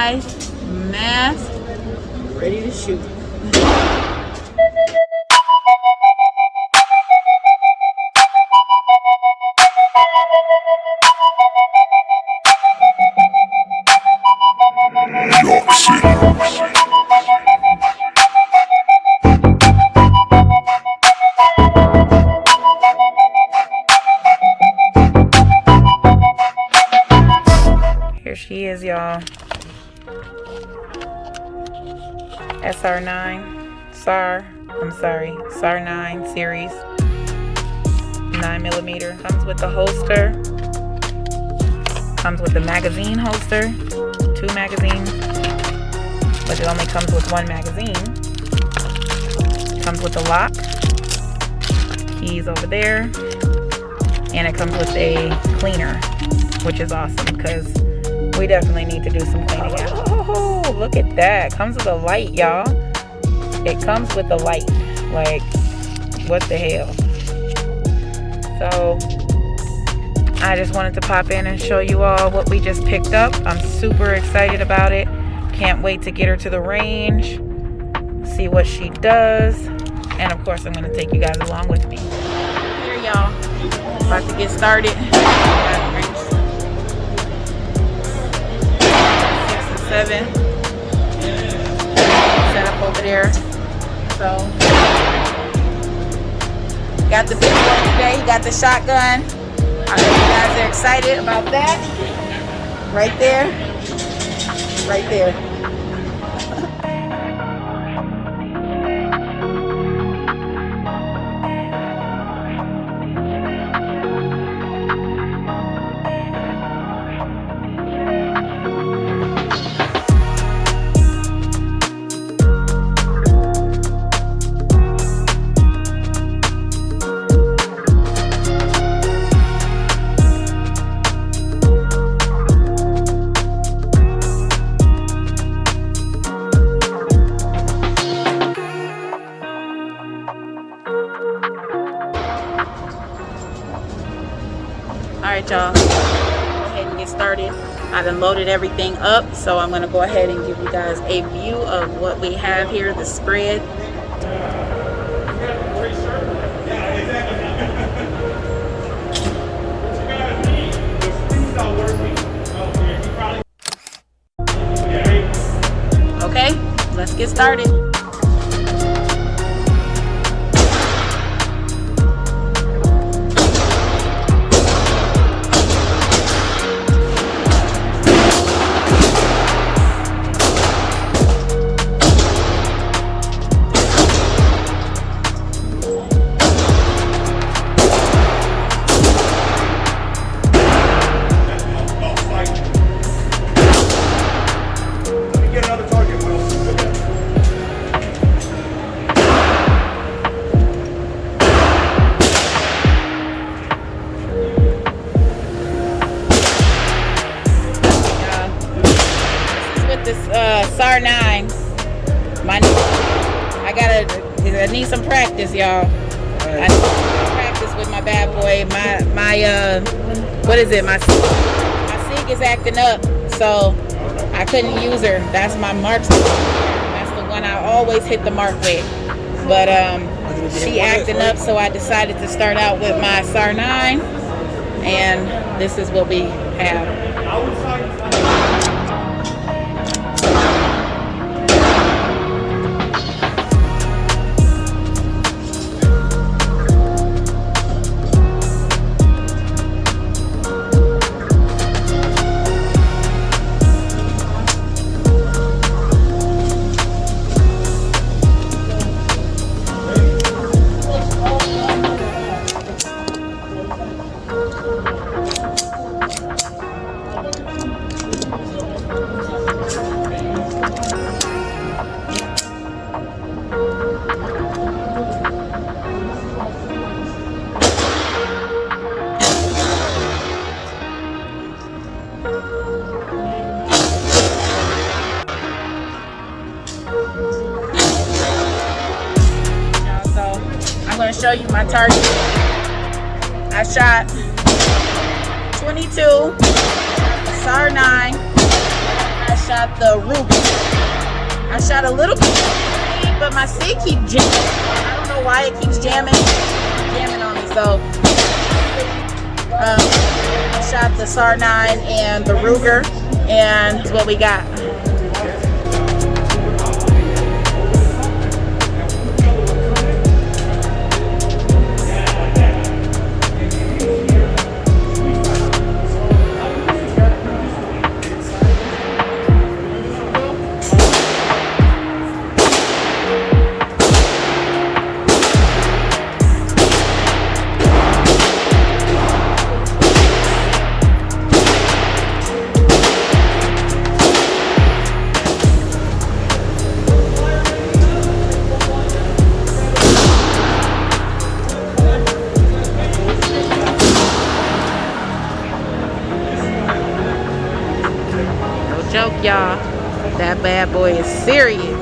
eyes, mask, ready to shoot. Here she is, y'all. SR9, SAR 9 series, 9mm. Comes with the holster. Comes with the magazine holster, 2 magazines, but it only comes with 1 magazine. Comes with the lock, keys over there, and it comes with a cleaner, which is awesome because we definitely need to do some cleaning. Oh, look at that. Comes with a light, y'all. It comes with a light. Like, what the hell? So, I just wanted to pop in and show you all what we just picked up. I'm super excited about it. Can't wait to get her to the range, see what she does. And of course, I'm going to take you guys along with me. Here, y'all. About to get started. 7 set up over there. So got the big one today. He got the shotgun. I hope you guys are excited about that. Right there. Right there. Alright, y'all, go ahead and get started. I done loaded everything up, so I'm going to go ahead and give you guys a view of what we have here, the spread. Okay, let's get started. This SAR 9. I need some practice, y'all. I need some practice with my bad boy. What is it? My SIG is acting up, so I couldn't use her. That's my marksman. That's the one I always hit the mark with. But she acting up, so I decided to start out with my SAR 9, and this is what we have. I'm going to show you my target. I shot 22, SAR 9. I shot shot the Ruger. I shot a little bit, but my stick keeps jamming. I don't know why it keeps jamming on me. So I shot the SAR 9 and the Ruger, and that's what we got. Joke, y'all. That bad boy is serious.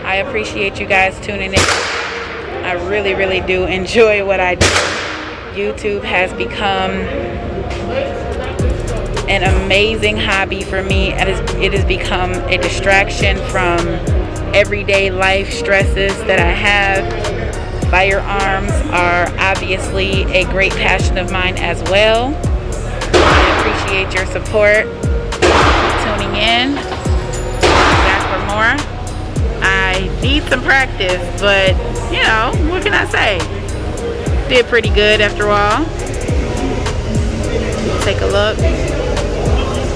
I appreciate you guys tuning in. I really, really do enjoy what I do. YouTube has become an amazing hobby for me. It has become a distraction from everyday life stresses that I have. Firearms are obviously a great passion of mine as well. I appreciate your support. Tuning in. Back for more. I need some practice, but you know, what can I say? Did pretty good after all. Take a look.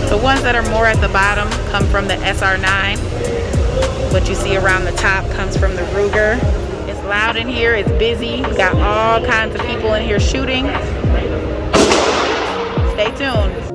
The ones that are more at the bottom come from the SR9. What you see around the top comes from the Ruger. It's loud in here, it's busy. We got all kinds of people in here shooting. Stay tuned.